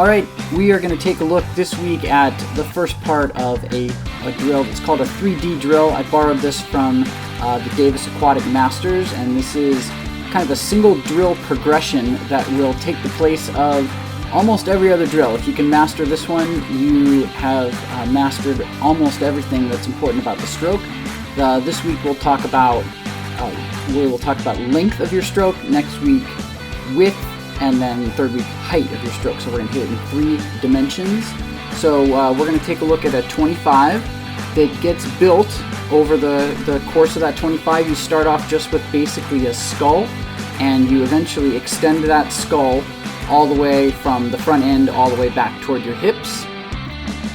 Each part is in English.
Alright, we are going to take a look this week at the first part of a drill. It's called a 3D drill. I borrowed this from the Davis Aquatic Masters, and this is kind of a single drill progression that will take the place of almost every other drill. If you can master this one, you have mastered almost everything that's important about the stroke. This week we'll talk about length of your stroke, next week width, and then third week height of your stroke. So we're going to hit it in 3 dimensions. So we're going to take a look at a 25 that gets built over the course of that 25. You start off just with basically a skull, and you eventually extend that skull all the way from the front end all the way back toward your hips.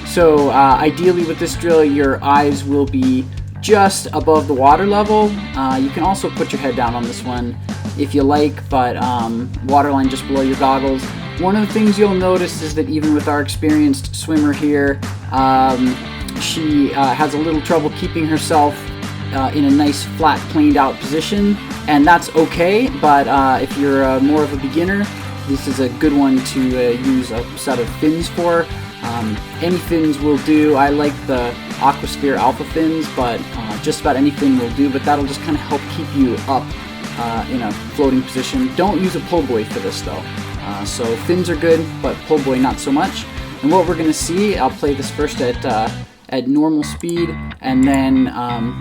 So ideally with this drill, your eyes will be just above the water level. You can also put your head down on this one if you like, but waterline just below your goggles. One of the things you'll notice is that even with our experienced swimmer here, she has a little trouble keeping herself in a nice flat planed out position, and that's okay, but if you're more of a beginner, this is a good one to use a set of fins for. Any fins will do. I like the Aquasphere Alpha fins, but just about any fin will do, but that'll just kind of help keep you up in a floating position. Don't use a pull buoy for this though. So fins are good, but pull buoy not so much. And what we're going to see, I'll play this first at normal speed, and then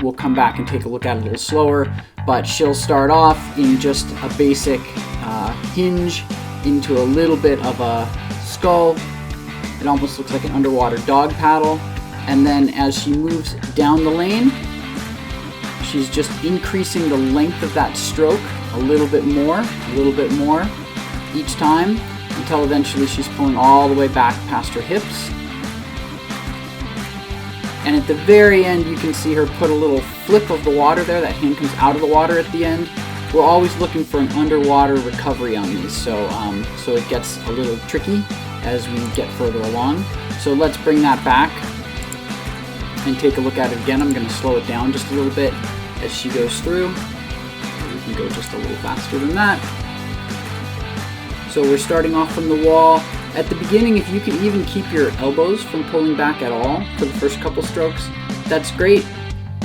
we'll come back and take a look at it a little slower. But she'll start off in just a basic hinge into a little bit of a skull. It almost looks like an underwater dog paddle. And then as she moves down the lane, she's just increasing the length of that stroke a little bit more each time, until eventually she's pulling all the way back past her hips. And at the very end, you can see her put a little flip of the water there. That hand comes out of the water at the end. We're always looking for an underwater recovery on these, so it gets a little tricky as we get further along. So let's bring that back and take a look at it again. I'm going to slow it down just a little bit as she goes through. We can go just a little faster than that. So we're starting off from the wall. At the beginning, if you can even keep your elbows from pulling back at all for the first couple strokes, that's great.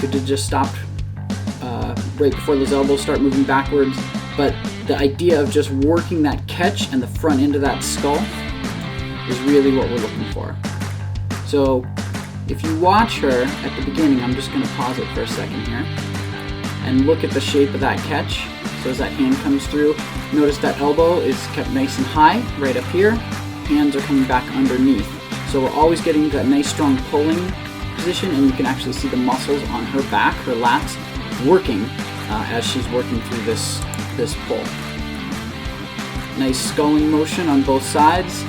Good to just stop right before those elbows start moving backwards. But the idea of just working that catch and the front end of that skull is really what we're looking for. So if you watch her at the beginning, I'm just going to pause it for a second here, and look at the shape of that catch. So as that hand comes through, notice that elbow is kept nice and high right up here. Hands are coming back underneath. So we're always getting that nice strong pulling position, and you can actually see the muscles on her back, her lats, working as she's working through this pull. Nice sculling motion on both sides.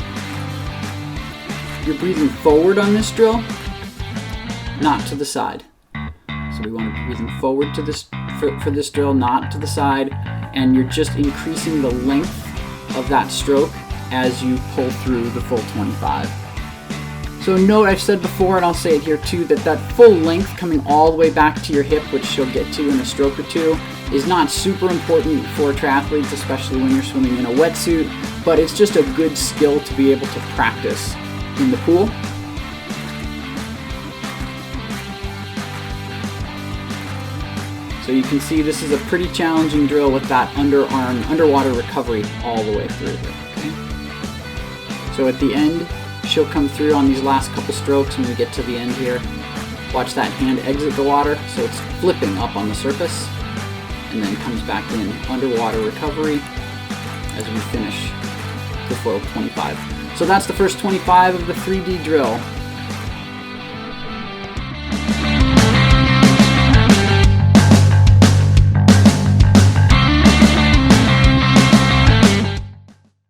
You're breathing forward on this drill, not to the side. So we want to be breathing forward to this for this drill, not to the side, and you're just increasing the length of that stroke as you pull through the full 25. So note, I've said before, and I'll say it here too, that full length coming all the way back to your hip, which she'll get to in a stroke or two, is not super important for triathletes, especially when you're swimming in a wetsuit, but it's just a good skill to be able to practice in the pool. So you can see this is a pretty challenging drill with that underwater recovery all the way through here. Okay? So at the end, she'll come through on these last couple strokes when we get to the end here. Watch that hand exit the water, so it's flipping up on the surface, and then comes back in underwater recovery as we finish the full 25. So that's the first 25 of the 3D drill.